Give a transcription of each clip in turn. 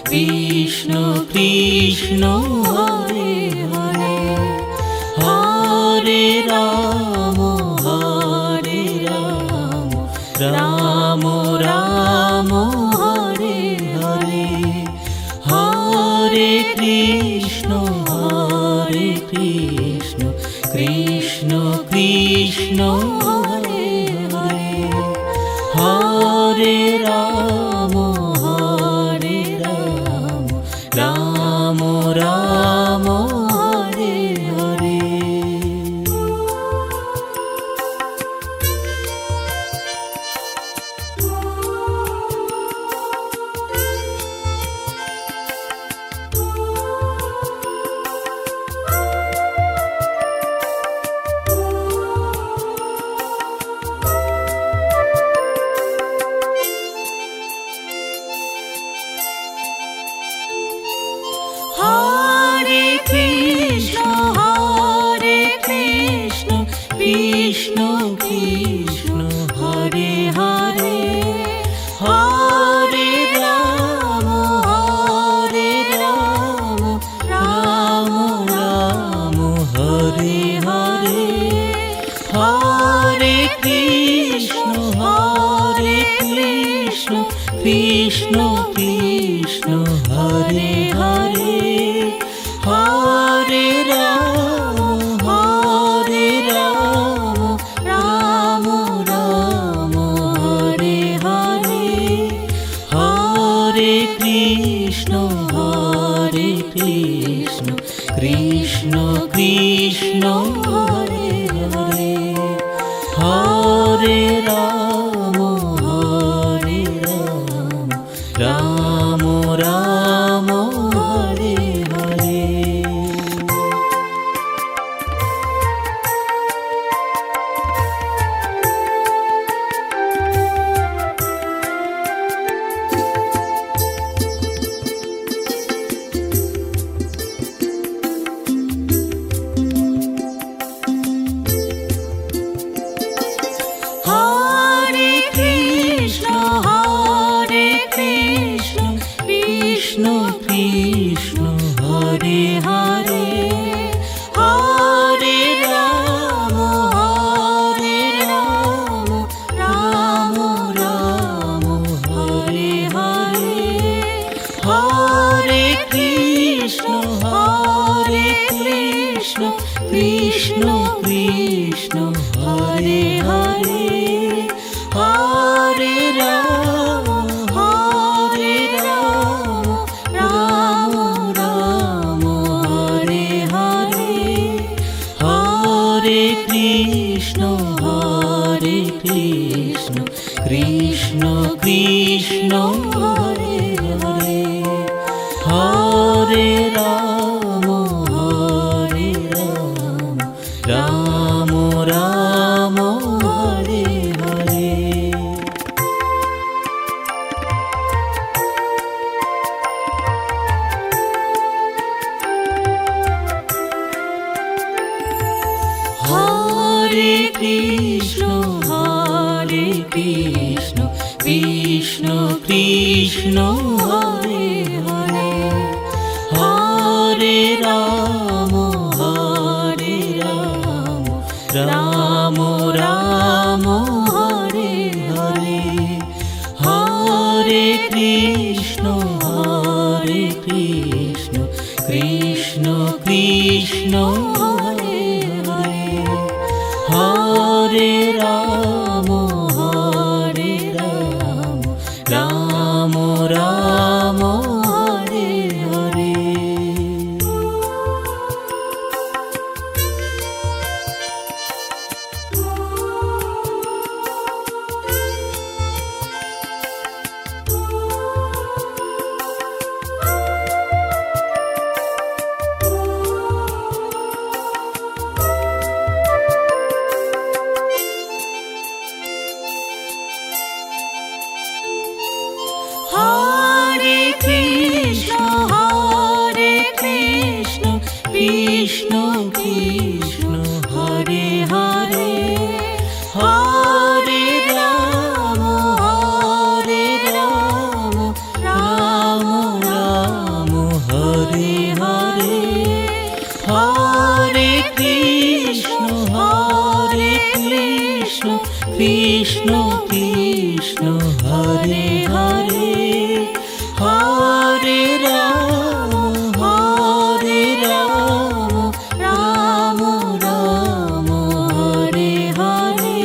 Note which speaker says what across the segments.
Speaker 1: Krishna Krishna Hare Hare, Hare Ram Ram Ram Hare Hare, Hare Krishna Krishna Krishna Hare Hare, Hare Ram Ram Ram Hare Hare. Hare Krishna Krishna Krishna Hare Hare, Hare Ram Ram Ram Hare Hare, Hare Krishna Krishna Krishna Hare Hare, Hare Ram Ram Ram Hare Hare, Hare Krishna Krishna Krishna Hare Hare, Hare Ram Ram Ram Hare Hare. Hare Krishna Krishna Krishna Hare Hare, Hare Ram Ram Ram Hare Hare, Hare Krishna Krishna Krishna Hare Hare, Hare Ram Ram Ram Hare Hare, Hare Krishna Krishna Krishna Hare Hare, Hare Ram Ram Ram Hare Hare. Hare Krishna Krishna Krishna Hare Hare, Hare Ram Ram Ram Hare Hare, Hare Krishna Krishna Krishna Hare Hare, Hare Ram Ram Ram Hare Hare. Hare Krishna Krishna Krishna Hare Hare Hare Ram Ram Ram Hare Hare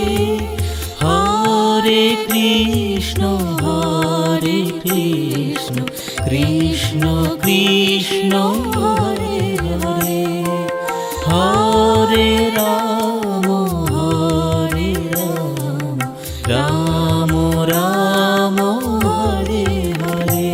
Speaker 1: Hare Krishna Krishna Krishna Hare Hare Hare Ram Ram Ram Hare Hare.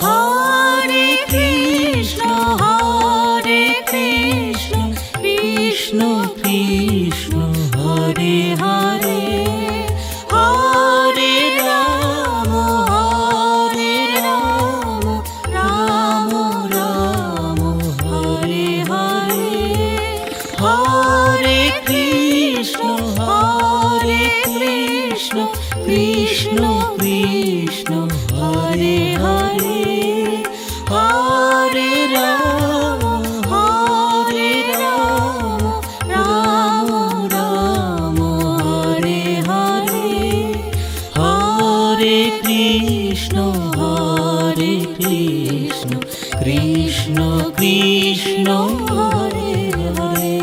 Speaker 1: Hare Krishna Krishna Krishna Hare Hare Hare Ram Ram Ram Hare Hare Hare Krishna Krishna Krishna Hare Hare Hare Ram Ram Ram Hare Hare Hare Krishna Krishna Krishna Hare Hare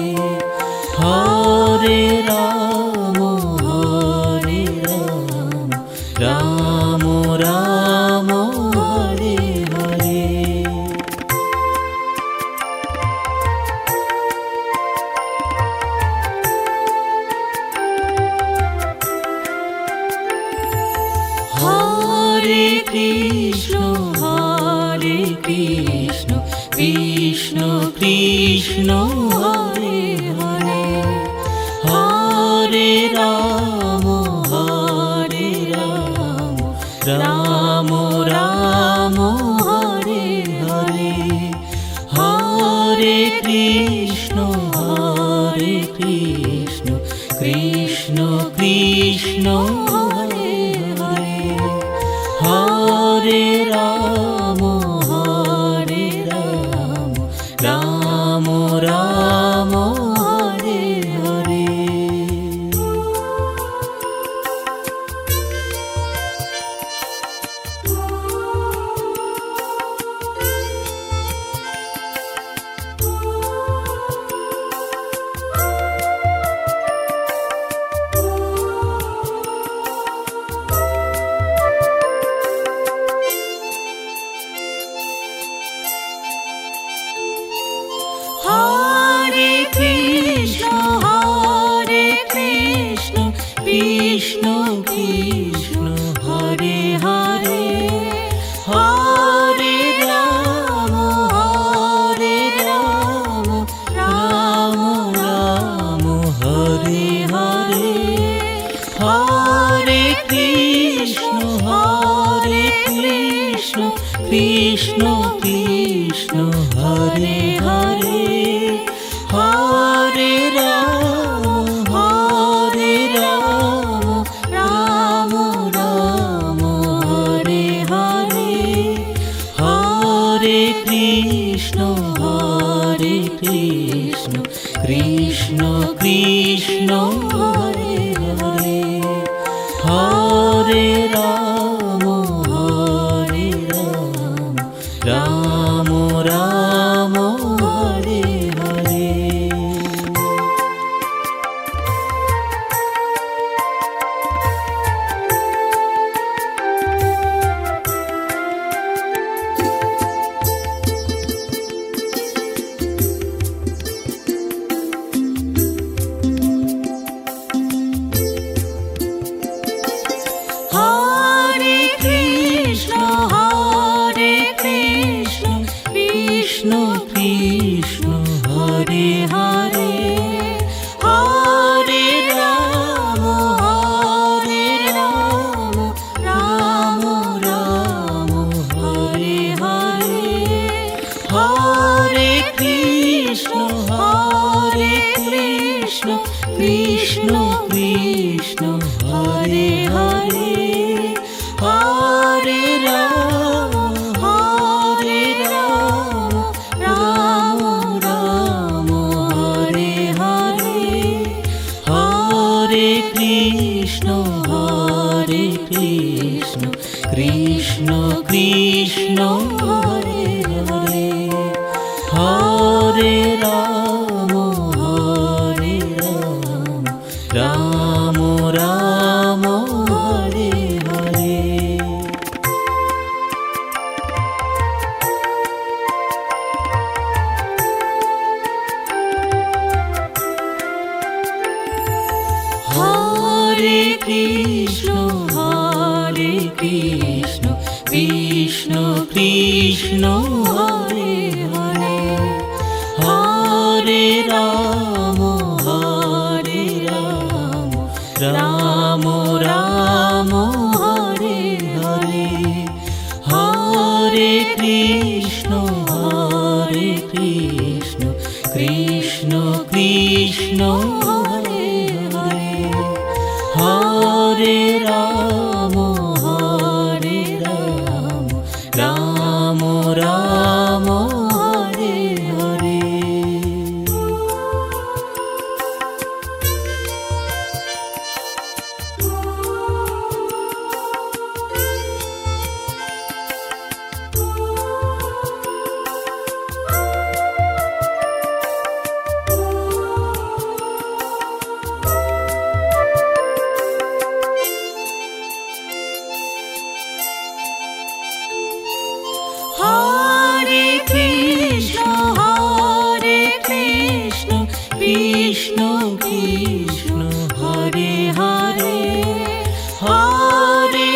Speaker 1: Hare Ram Ram Ram Hare Hare. Hare Krishna Krishna Krishna Hare Hare Hare Ram Ram Ram Hare Hare Hare Krishna Krishna Krishna Hare Hare Hare Ram Ram Ram Hare Hare. Hare Krishna Krishna Krishna Hare Hare Hare Ram Ram Ram Hare Hare Hare Krishna Krishna Krishna Hare Hare Hare Ram Ram Ram Hare Hare Hare Krishna Krishna Krishna Hare Hare Hare Ram Ram Ram Hare Hare. Hare Krishna Krishna Krishna Hare Hare Hare Ram Ram Ram Hare Hare Hare Krishna Krishna Hare Hare Hare Ram Ram Ram Hare Hare Hare Krishna Krishna Krishna Hare Hare Hare Ram Ram Ram Hare Hare. Hare Krishna Krishna Krishna Hare Hare Hare Ram Ram Ram Hare Hare Hare Krishna Krishna Krishna Hare Hare Hare Ram Ram Ram Hare Hare. Hare Krishna Krishna Krishna Hare Hare Hare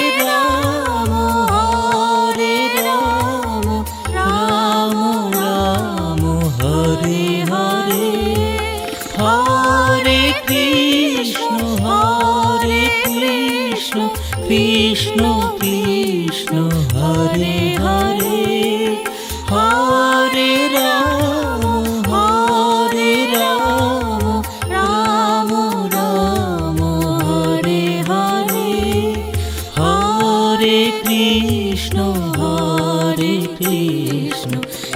Speaker 1: Ram Ram Ram Hare Hare Hare Krishna Krishna Krishna Hare Hare Hare Ram Ram Ram Hare Hare Hare Krishna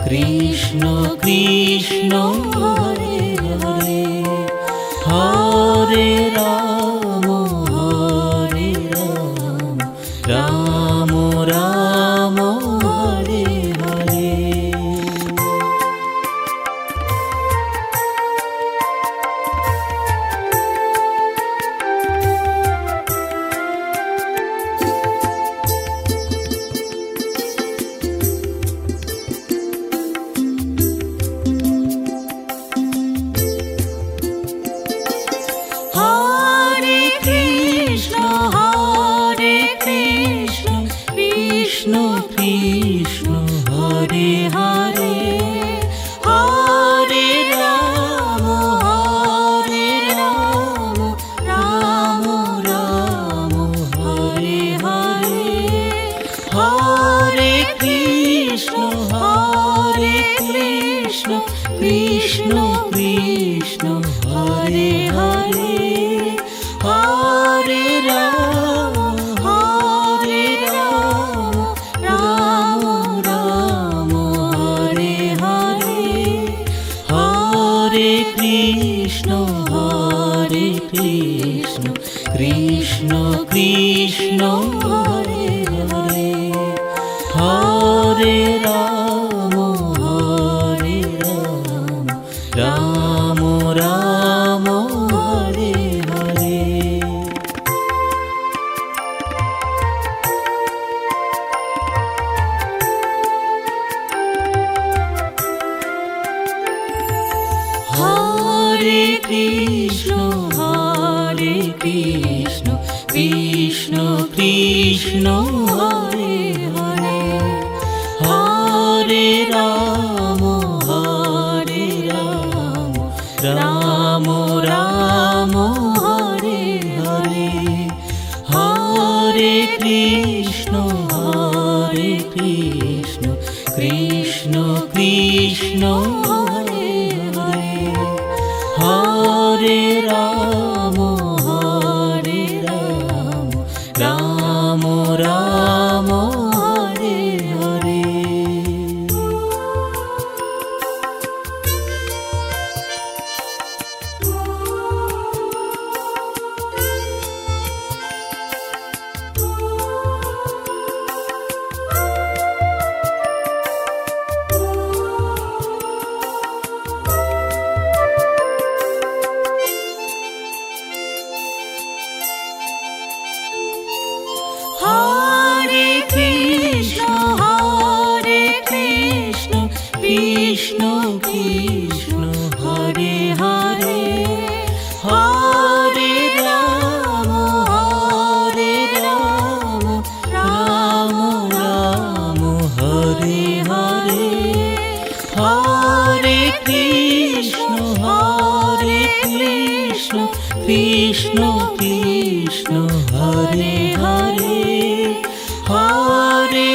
Speaker 1: Krishna Krishna Hare Hare Hare Ram Ram Ram Hare Hare. Hare Krishna Krishna Krishna Hare Hare Hare Ram Ram Ram Hare Hare Hare Krishna Krishna Krishna Hare Hare Hare Ram Ram Ram Hare Hare Hare Krishna Krishna Krishna Hare Hare Hare Ram Ram Ram Hare Hare. Hare Krishna Krishna Krishna Hare Hare Hare Ram Ram Ram Hare Hare Hare Krishna Krishna Krishna Hare Hare Hare Ram Krishna Hare Hare Hare Ram Ram Ram Hare Hare Hare Krishna Krishna Krishna Hare Hare Hare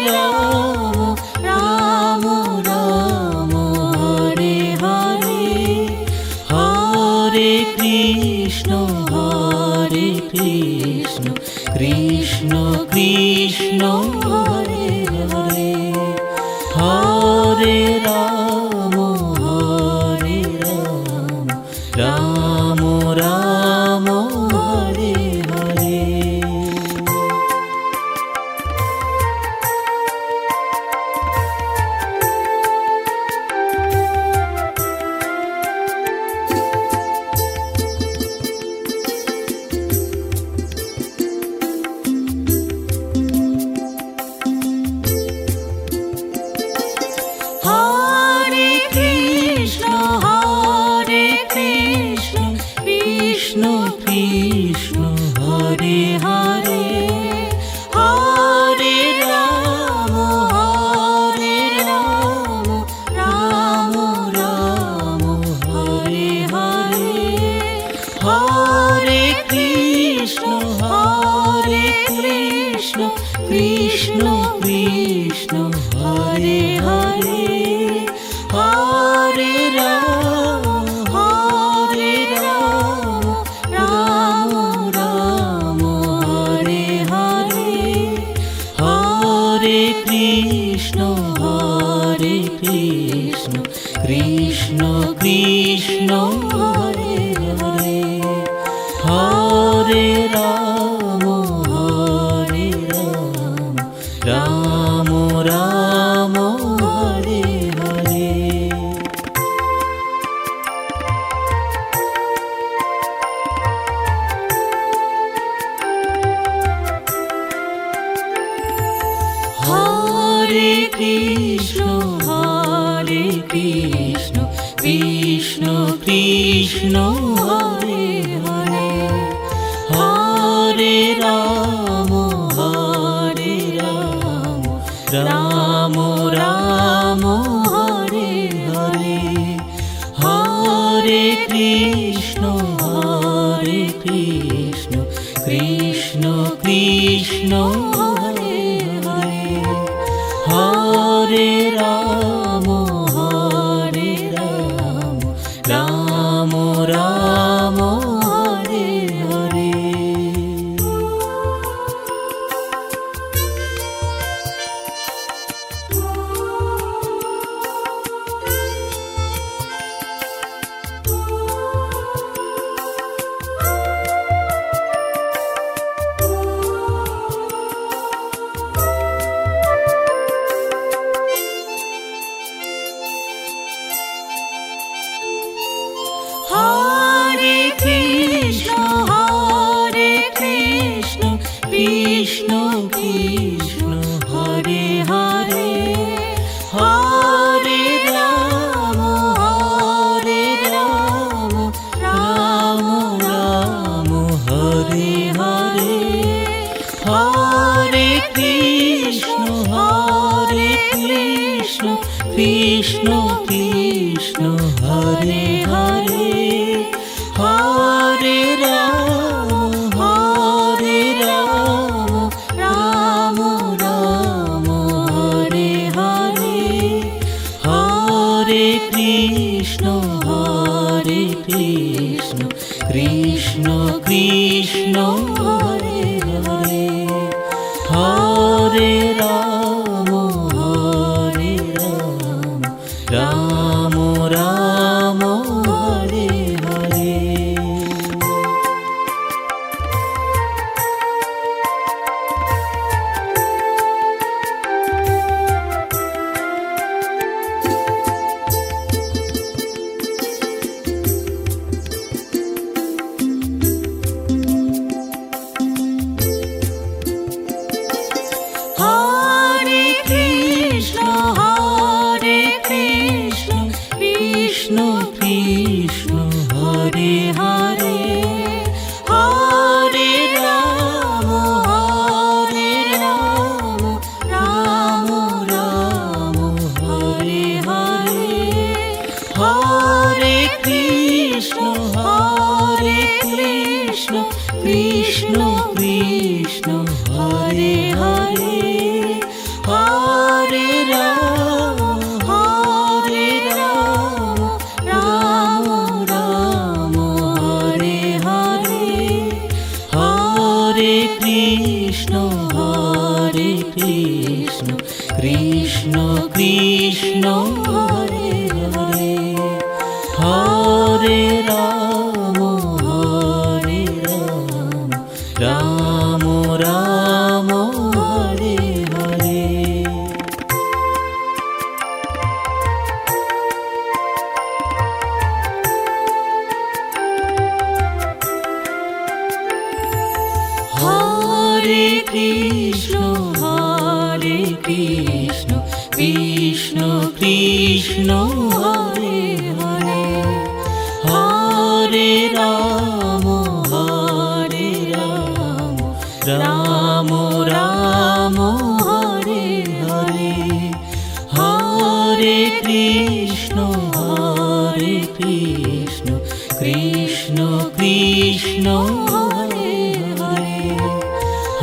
Speaker 1: Ram Ram Ram Hare Hare Hare Krishna Krishna Krishna Hare Hare Hare Ram Ram Ram Hare Hare. Hare Krishna Krishna Krishna Hare Hare Hare Ram Ram Ram Hare Hare Hare Krishna Krishna Krishna Hare Hare Hare Ram Ram Ram Hare Hare Hare Krishna Krishna Krishna Hare Hare Hare Ram Ram Ram Hare Hare. Hare Krishna Krishna Krishna Hare Hare Hare Ram Ram Ram Hare Hare Hare Krishna Krishna Krishna Hare Hare Hare Ram Ram Ram Hare Hare. Hare Krishna Krishna Krishna Hare Hare Hare Ram Ram Ram Hare Hare Hare Krishna Krishna Krishna Hare Hare Hare Ram Ram Ram Hare Hare Hare Krishna Krishna Krishna Hare Hare Hare Ram Ram Ram Hare Hare. Oh Krishna Krishna Hare Hare Hare Ram Ram Ram Hare Hare Hare Krishna Krishna Krishna Hare Hare Hare Ram Ram Ram Hare Hare. Hare Krishna Krishna Krishna Hare Hare Hare Ram Ram Ram Hare Hare Hare Krishna Krishna Krishna Hare Hare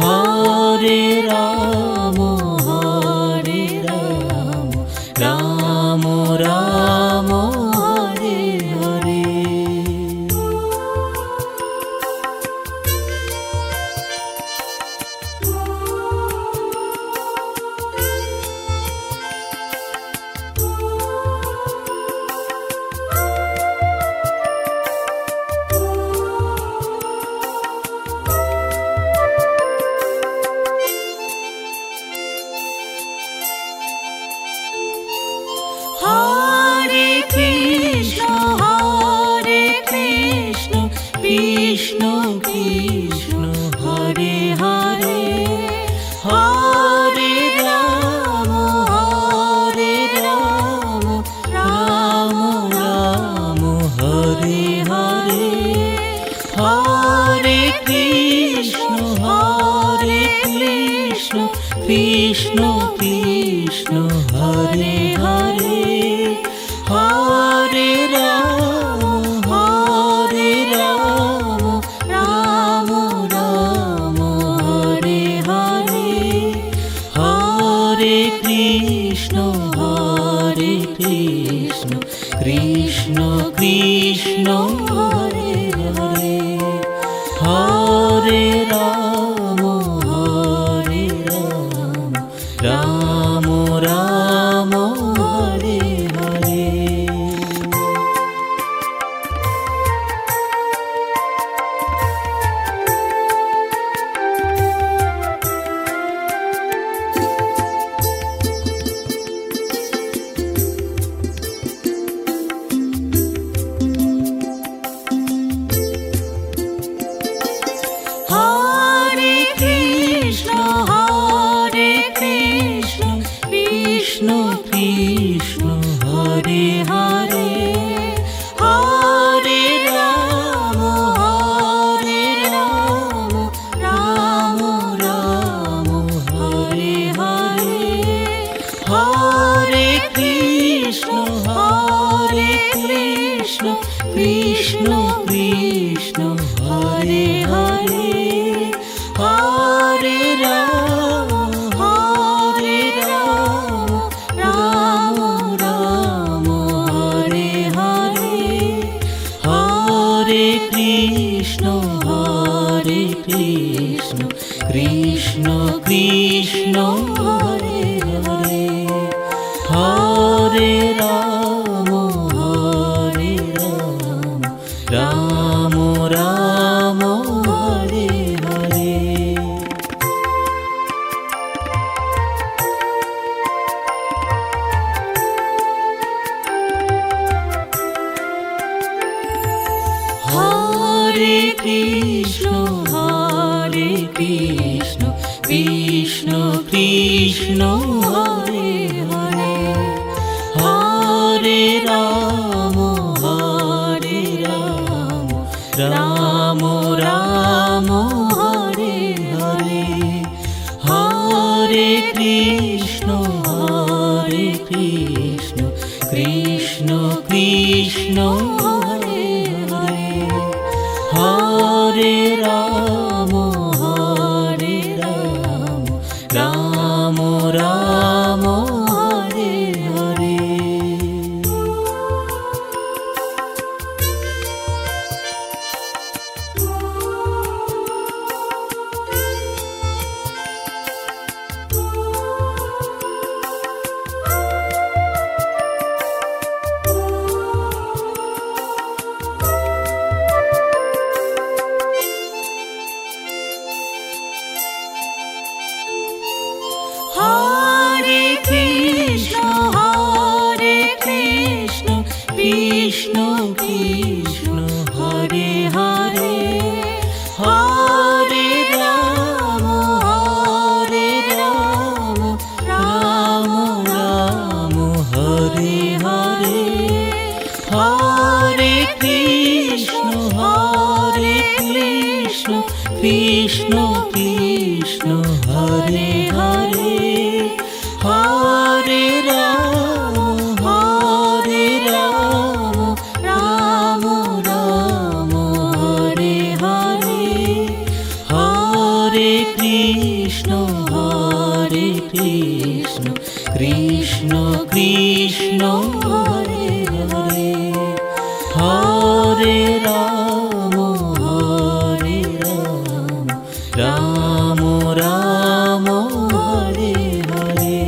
Speaker 1: Hare Ram Ram Ram Hare Hare. Hare Krishna Krishna Krishna Hare Hare Hare Ram Ram Ram Hare Hare Hare Krishna Krishna Krishna Hare Hare Hare Ram Ram Ram Hare Hare Hare Krishna Krishna Krishna Hare Hare Hare Ram Ram Ram Hare Hare. Hare Krishna Krishna Krishna Hare Hare Hare Ram Ram Ram Hare Hare Hare Krishna Krishna Krishna Hare Hare Hare Ram Ram Ram Hare Hare Hare Krishna Krishna Krishna Hare Hare Hare Ram Ram Ram Hare Hare. Hare Krishna Krishna Krishna Hare Hare Hare Ram Ram Ram Hare Hare Hare Krishna Krishna Krishna Hare Hare Hare Hare Ram Hare Ram Ram Ram Hare Hare. Hare Krishna Krishna Krishna Hare Hare, Hare Ram Ram Ram Hare Hare. Hare Krishna Krishna Krishna Hare Hare, Hare Ram Ram Ram Hare Hare. Hare Krishna Krishna Krishna Hare Hare, Hare Ram Ram Ram Hare Hare.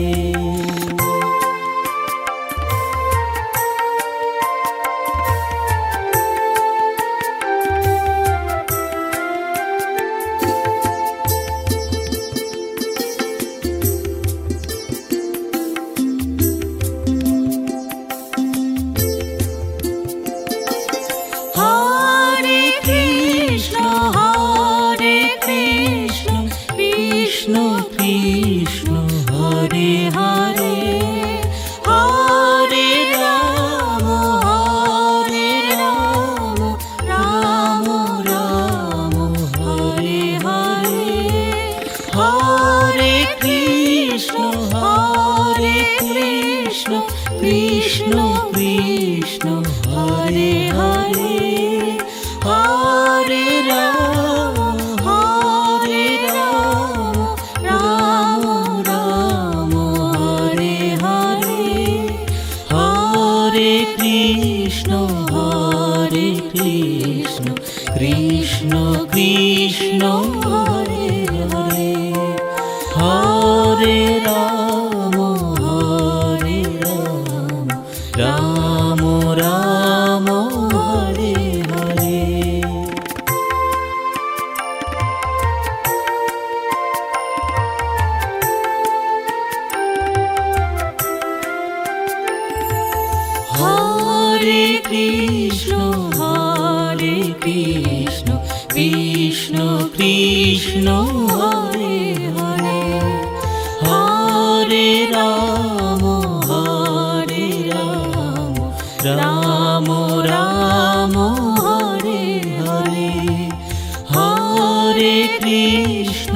Speaker 1: Hare Krishna Krishna Krishna Hare Hare, Hare Ram Ram Ram Hare Hare. Hare Krishna Krishna Krishna Hare Hare, Hare Ram Ram Ram Hare Hare. Hare Krishna Krishna Krishna Hare Hare, Hare Ram Ram Ram Hare Hare. Hare Krishna Krishna Krishna Hare Hare, Hare Ram Ram Ram Hare Hare. Hare Krishna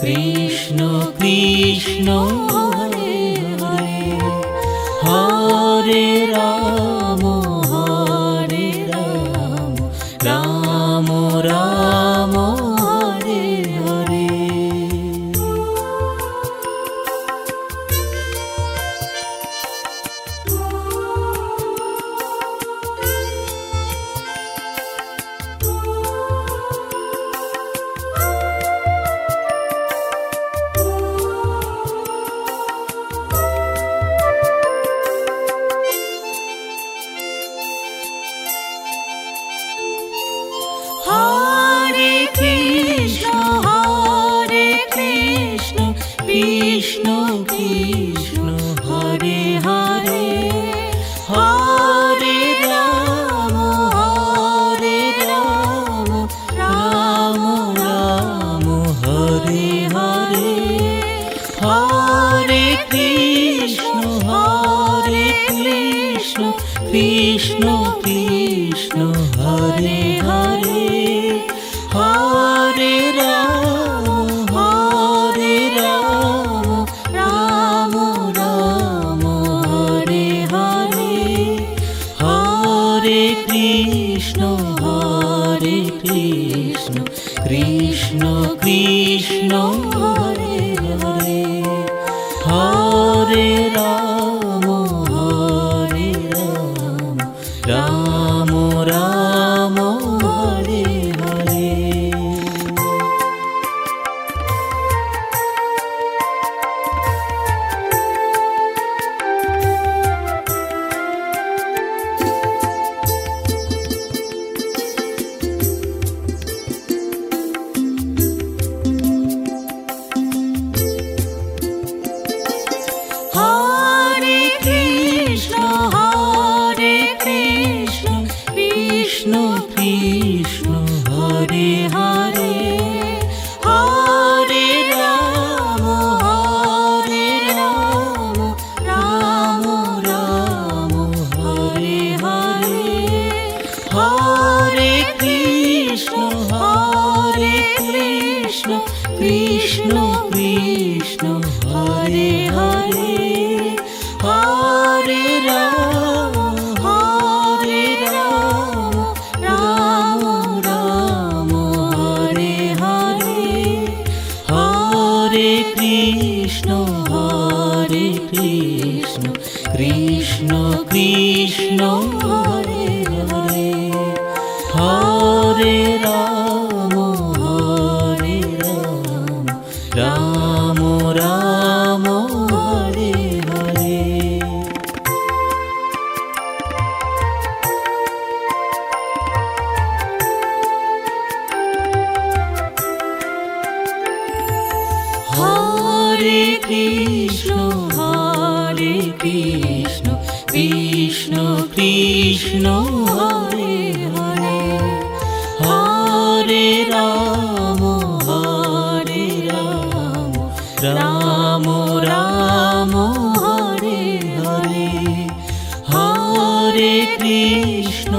Speaker 1: Krishna Krishna Hare Hare, Hare Ram Ram Ram Hare Hare. Hare Krishna Krishna Krishna Hare Hare, Hare Ram Ram Ram Hare Hare. Hare Krishna Krishna Krishna Hare Hare, Hare Ram Ram Ram Hare Hare. Hare Krishna Krishna Hare Krishna Krishna Krishna Hare Hare Hare Ram Ram Ram Hare Hare Hare Krishna Krishna Krishna Hare Hare Hare Ram Ram Ram Hare Hare Hare Krishna Krishna Krishna Hare Hare Hare Ram Ram Ram Hare Hare Hare Krishna Krishna Krishna Hare Hare Hare Ram Ram Ram Hare Hare Hare Krishna Krishna Krishna Hare Hare Hare Ram Ram Ram Hare Hare Hare Krishna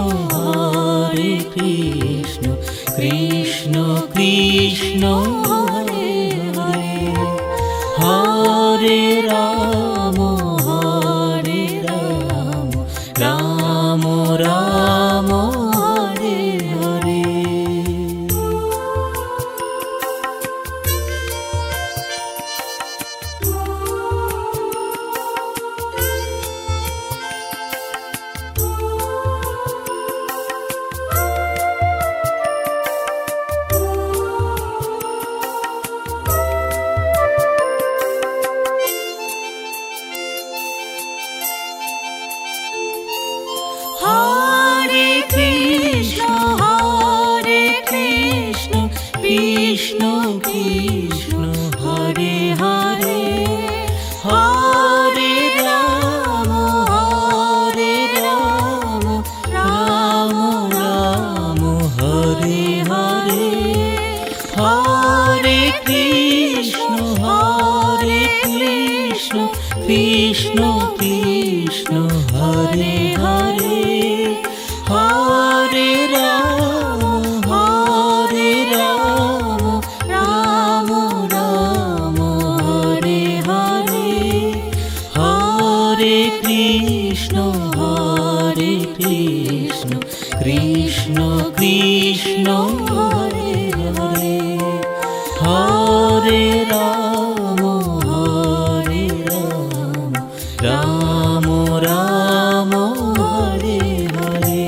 Speaker 1: Krishna Krishna Hare Hare Hare Ram Ram Ram Hare Hare Hare Krishna Krishna Krishna Hare Hare Hare Ram Ram Ram Hare Hare Hare Krishna Krishna Krishna Hare Hare Hare Ram Ram Ram Hare Hare Hare Krishna Krishna Krishna Hare Hare Hare Ram Ram Ram Hare Hare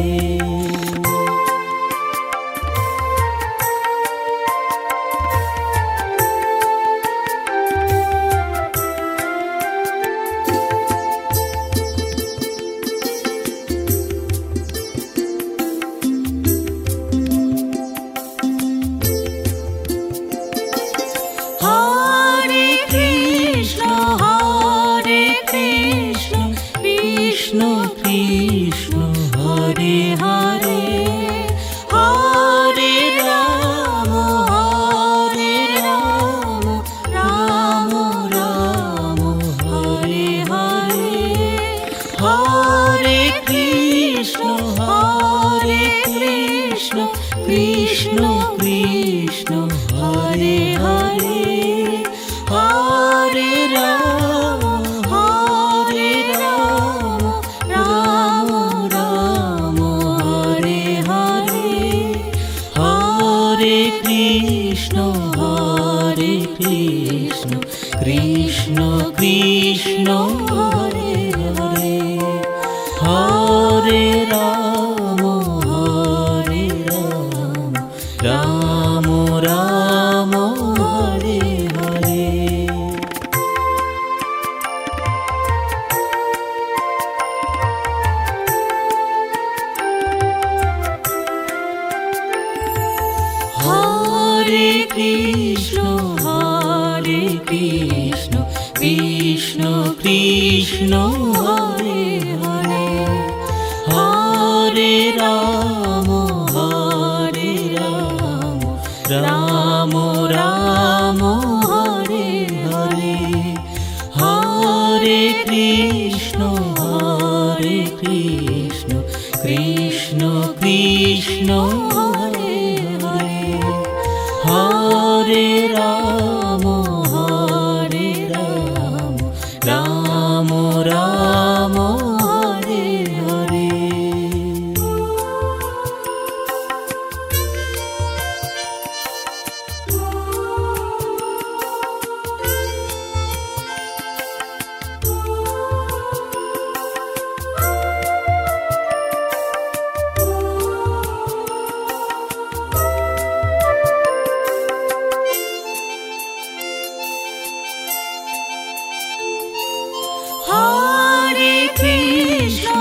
Speaker 1: Hare Krishna Krishna Krishna Hare Hare Hare Ram Ram Ram Hare Hare Hare Krishna Krishna Krishna Hare Hare Hare Ram Ram Ram Hare Hare Krishna Hare Krishna Krishna Krishna Hare Hare Hare Ram Ram Ram Hare Hare Hare Krishna Krishna Krishna Hare Hare Hare Ram Ram Ram Hare Hare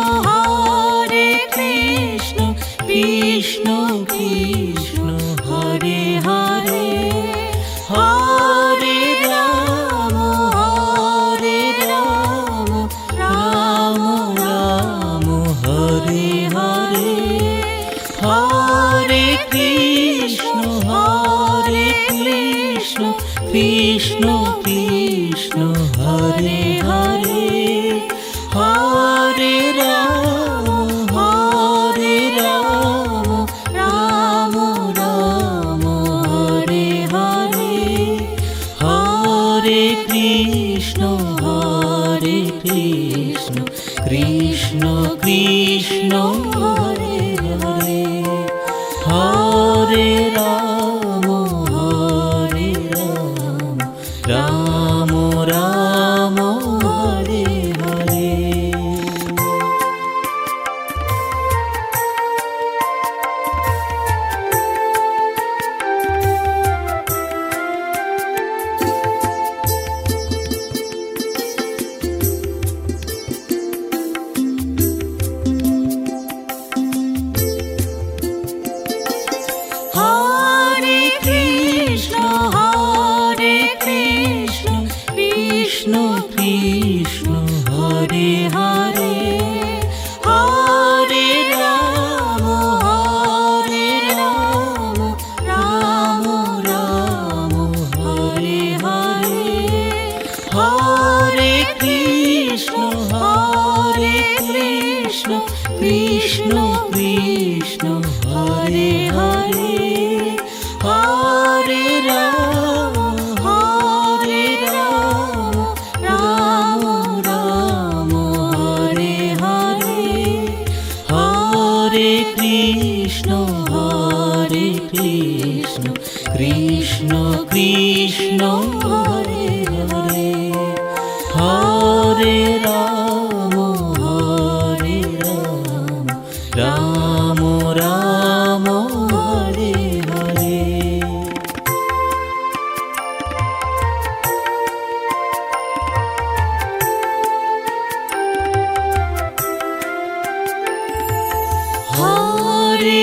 Speaker 1: Hare Krishna Krishna Krishna Hare Hare Hare Ram Ram Ram Hare Hare Hare Krishna Krishna Krishna Hare Hare Hare Ram Ram Ram Hare Hare Hare Krishna Krishna Krishna Hare Hare Hare Ram Ram Ram Hare Hare Hare Krishna Krishna Krishna Hare Hare Hare Ram Ram Ram Hare Hare Hare Krishna Krishna Krishna Hare Hare Hare Ram Ram Ram Hare Hare Hare Krishna Krishna Krishna Hare Hare Hare Ram Ram Ram Hare Hare Hare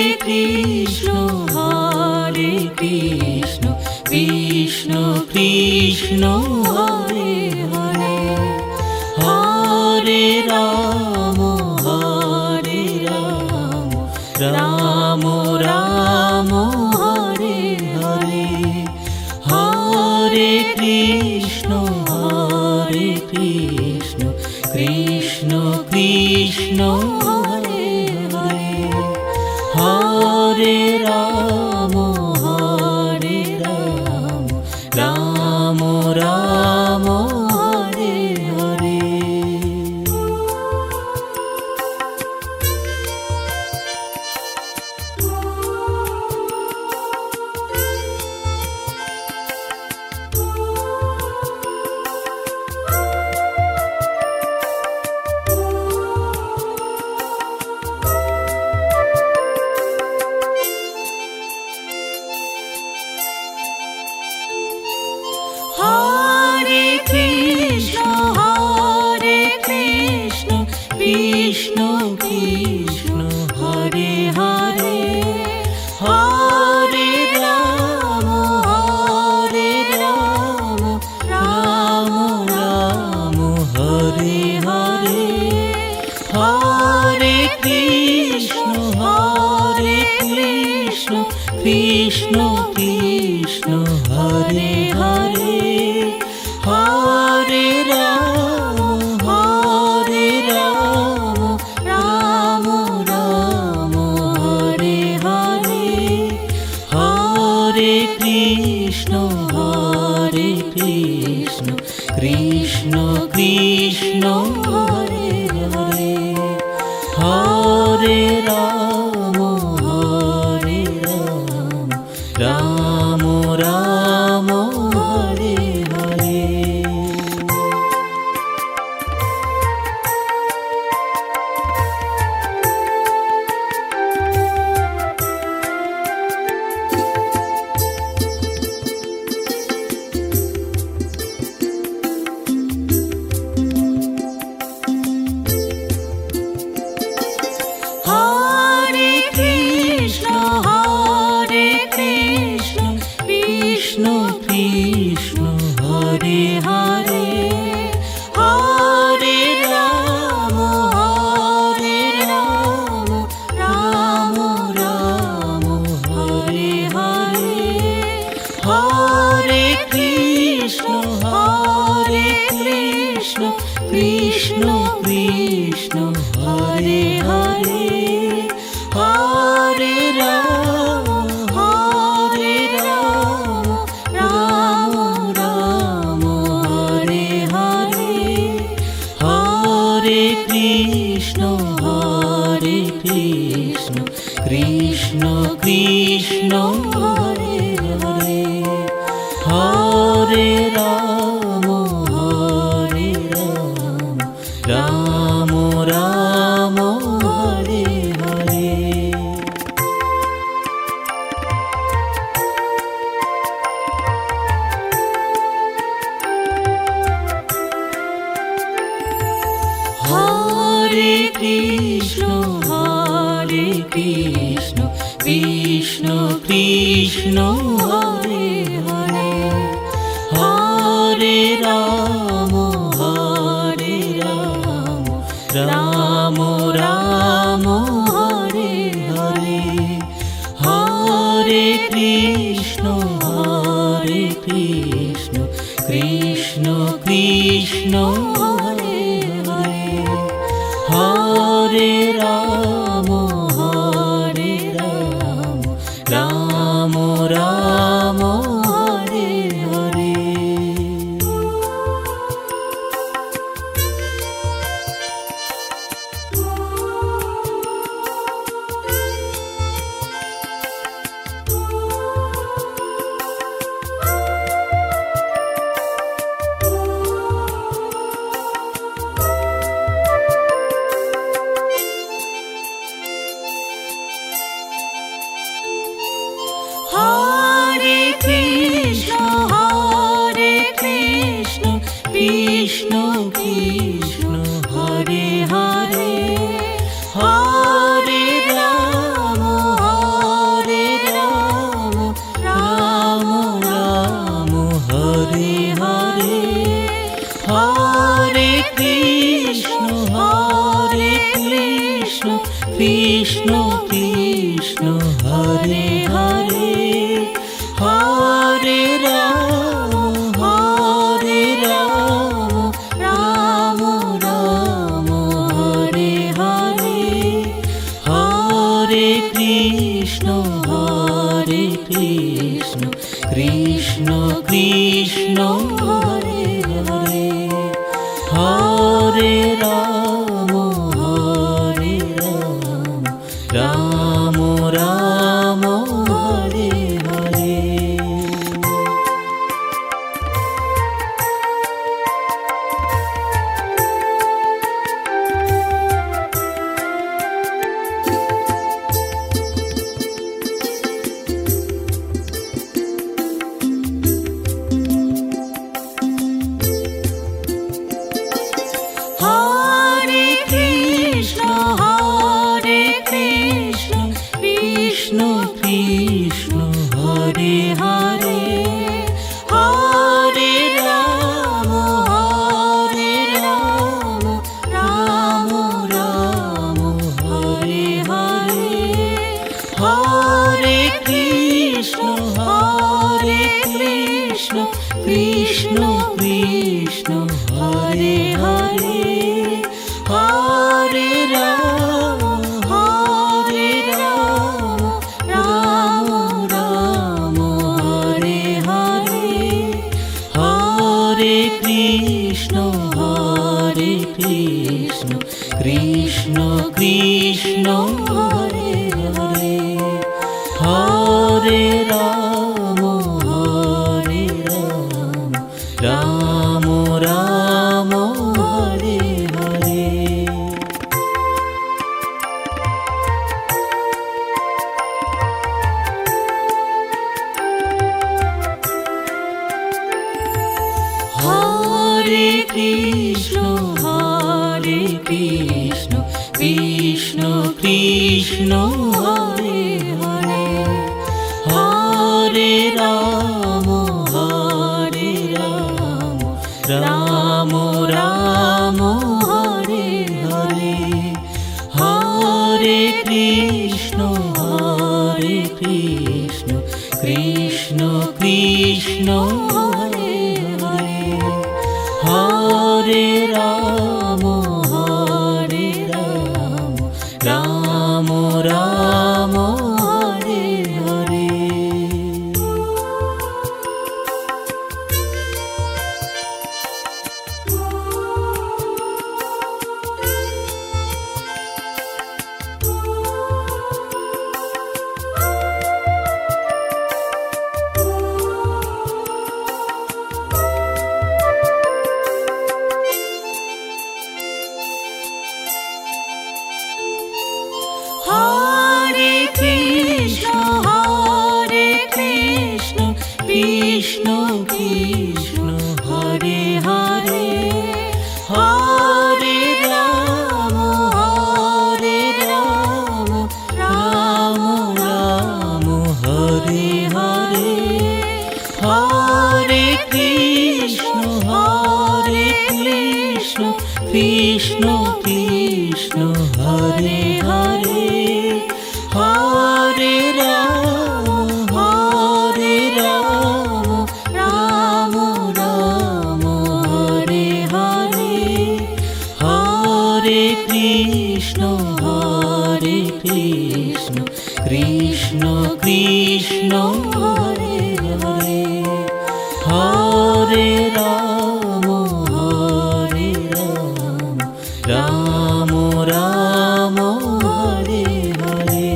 Speaker 1: Krishna Krishna Krishna Hare Hare Hare Ram Ram Ram Hare Hare Hare Krishna Krishna Krishna Hare Hare Hare Ram Ram Ram Hare Hare Krishna Krishna Hare Hare Hare Ram Ram Ram Hare Hare Hare Krishna Krishna Krishna Hare Hare Hare Ram Ram Ram Hare Hare. Hare Krishna Krishna Krishna Hare Hare Hare Ram Ram Ram Hare Hare Hare Krishna Krishna Krishna Hare Hare Hare Ram Ram Ram Hare Hare Hare Krishna Krishna Krishna Hare Hare Hare Ram Ram Ram Hare Hare. Hare Krishna Krishna Krishna Hare Hare Hare Ram Ram Ram Hare Hare Hare Krishna Krishna Krishna Hare Hare Hare Ram Ram Ram Hare Hare. Hare Krishna Krishna Krishna Hare Hare Hare Ram Ram Ram Hare Hare Hare Krishna Krishna Krishna Hare Hare Hare Ram Ram Ram Hare Hare Hare Krishna Krishna Krishna Hare Hare Hare Ram Ram Ram Hare Hare. Hare Krishna Krishna Krishna Hare Hare Hare Ram Ram Ram Hare Hare Hare Krishna Hare Krishna Krishna Krishna Hare Hare Hare Ram Ram Ram Hare Hare Hare Krishna Krishna Krishna Hare Hare Hare Ram Ram Ram Hare Hare. Hare Krishna Krishna Krishna Hare Hare Hare Ram Ram Ram Hare Hare Hare Krishna Krishna Krishna Hare Hare Hare Ram Ram Ram Hare Hare. Hare Krishna Krishna Krishna Hare Hare Hare Ram Ram Ram Hare Hare Hare Krishna Krishna Krishna Hare Hare Hare Ram Ram Ram Hare Hare Hare Krishna Krishna Krishna Hare Hare Hare Ram Ram Ram Hare Hare.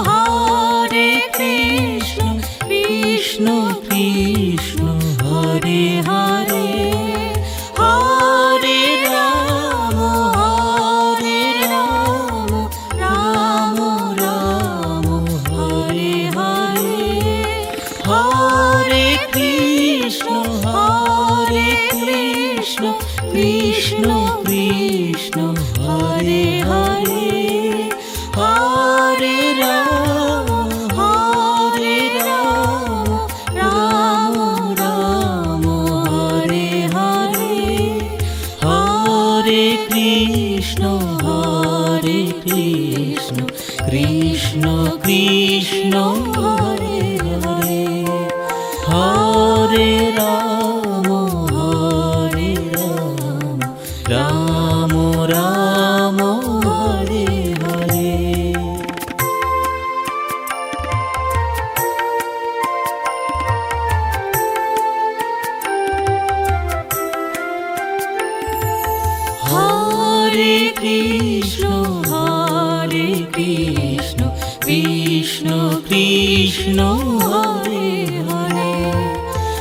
Speaker 1: Hare Krishna Krishna Krishna Hare Hare Hare Ram Ram Ram Hare Hare Hare Krishna Krishna Krishna Hare Hare Hare Ram Ram Ram Hare Hare Hare Krishna Krishna Krishna Hare Hare Hare Ram Ram Ram Hare Hare. Hare Krishna Krishna Krishna Hare Hare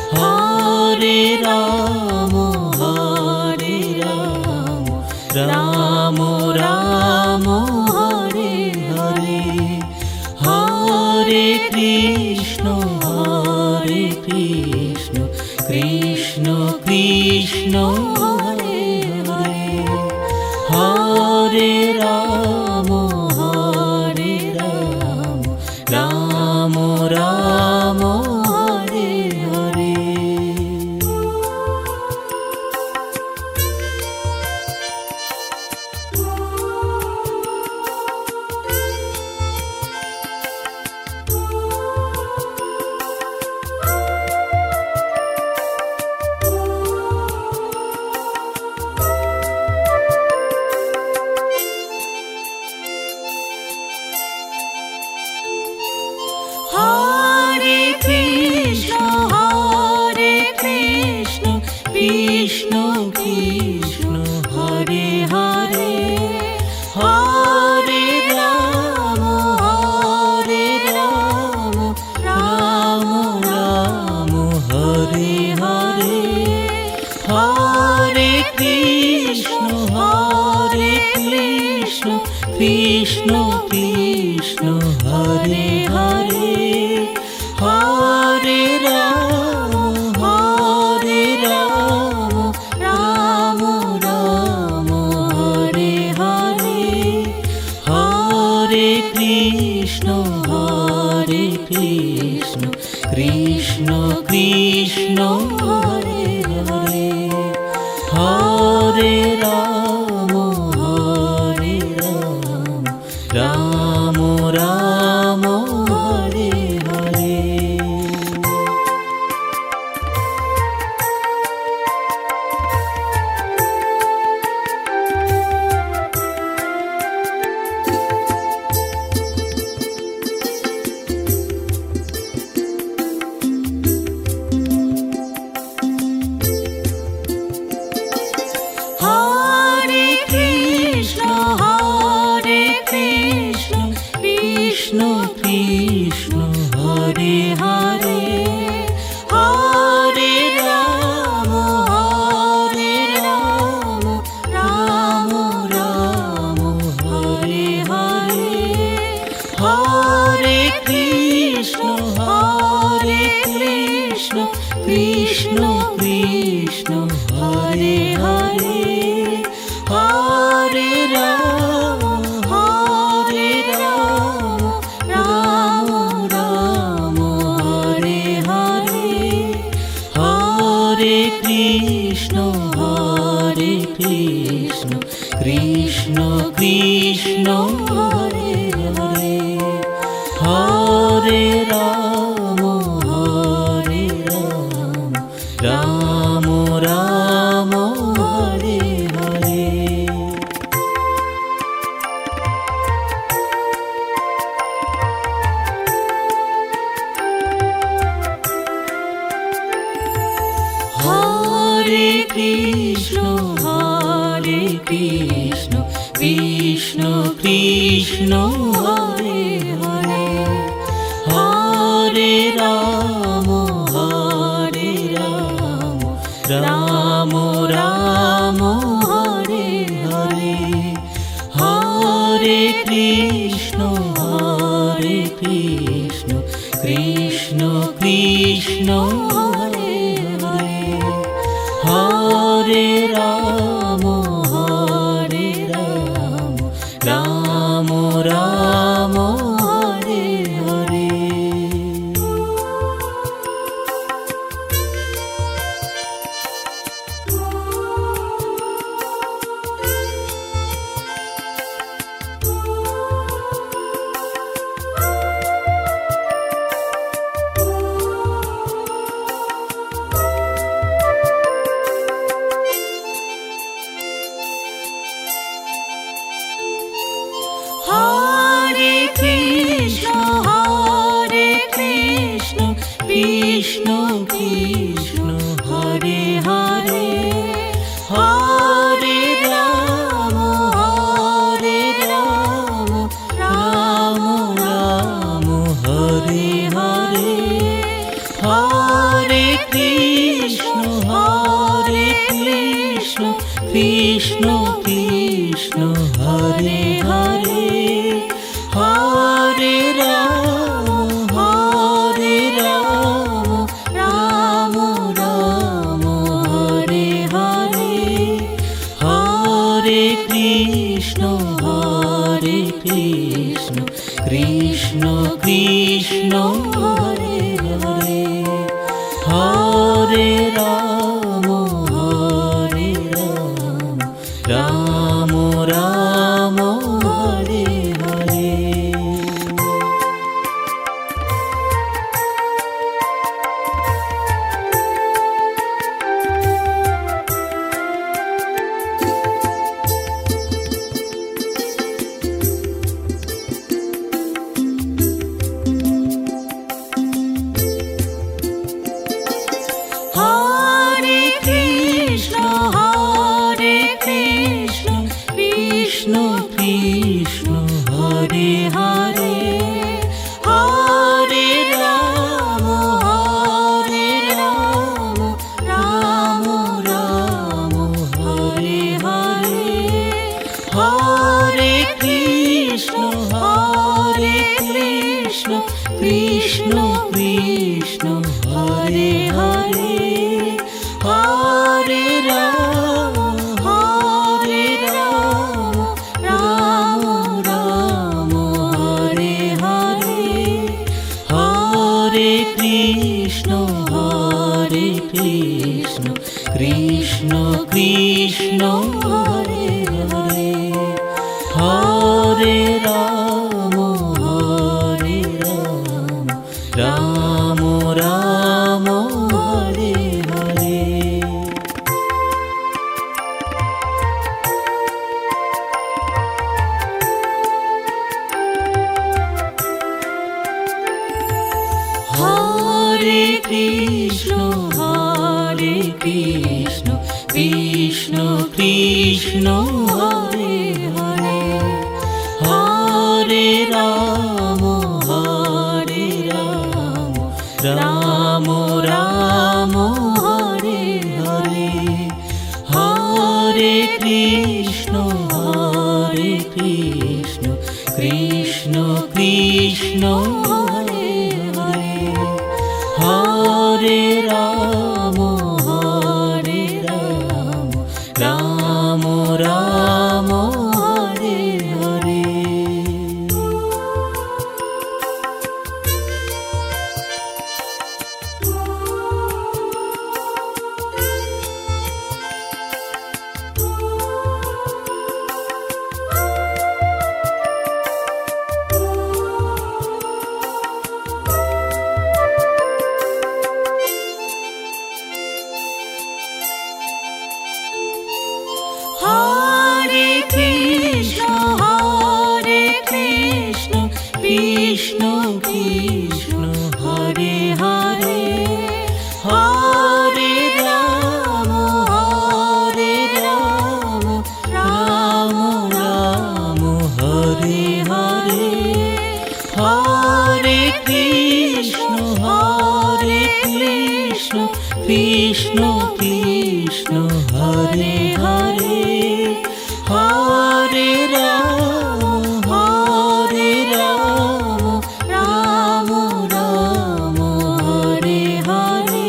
Speaker 1: Hare Ram Ram Ram Hare Hare Hare Krishna Krishna Krishna Hare Hare Hare Ram Hare Ram Ram Ram Hare Hare. Hare Krishna Krishna Krishna Hare Hare, Hare Ram Ram Ram Hare Hare. Hare Krishna Krishna Krishna Hare Hare, Hare Ram Ram Ram Hare Hare. Hare Krishna Krishna Krishna Hare Hare, Hare Ram Ram Ram Hare Hare. Hare Krishna Krishna Krishna Hare Hare, Hare Ram Ram Ram Hare Hare. Hare Krishna Krishna Krishna Hare Hare, Hare Ram Ram Ram Hare Hare. Hare Krishna Krishna Krishna Hare Hare, Hare Ram Ram Ram Hare Hare. Hare Krishna Krishna Krishna Hare Hare, Hare Ram Ram Ram Hare Hare. Hare Krishna Krishna Krishna Hare Hare, Hare Ram Ram Ram Hare Hare. Hare Krishna Krishna Krishna Hare Hare, Hare Ram Ram Ram Hare Hare. Hare Krishna Krishna Krishna Hare Hare, Hare Ram Ram Ram Hare Hare. Hare Krishna Krishna Hare Hare, Hare Ram Ram Ram Hare Hare. Hare Krishna Krishna Krishna Hare Hare, Hare Ram Ram Ram Hare Hare, Hare Krishna Krishna Krishna Hare Hare, Hare Ram Ram Ram Hare Hare, Hare Krishna Krishna Krishna Hare Hare, Hare Ram Ram Ram Hare Hare. Hare Krishna Krishna Krishna Hare Hare, Hare Ram Ram Ram Hare Hare, Hare Krishna Krishna Krishna Hare Hare, Hare Ram Ram Ram Hare Hare. Hare Krishna Krishna Krishna Hare Hare, Hare Ram Ram Ram Hare Hare, Hare Krishna Krishna Krishna Hare Hare, Hare Ram Ram Ram Hare Hare,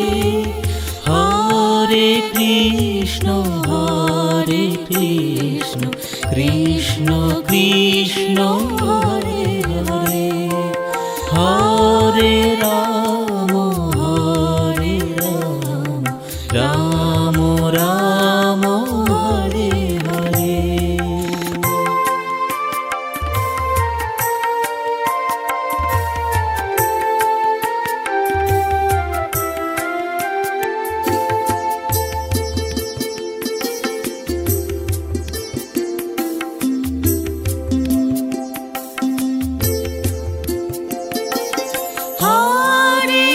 Speaker 1: Hare Krishna Krishna Krishna Hare Hare, Hare Ram Ram Ram Hare Hare. Hare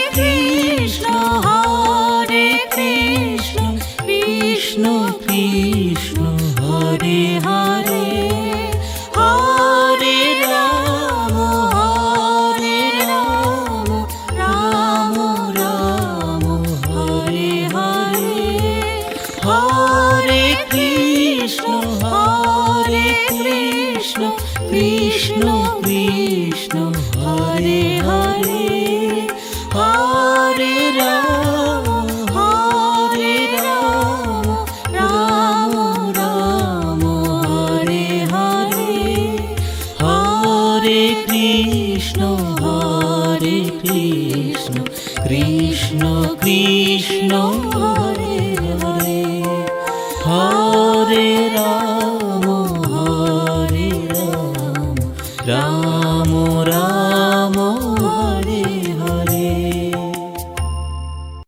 Speaker 1: Krishna Krishna Krishna Hare Hare, Hare Ram Ram Ram Hare Hare, Hare Krishna Krishna Krishna Hare Hare, Hare Ram Ram Ram Hare Hare, Hare Hare Krishna Krishna Krishna Hare Hare Hare Ram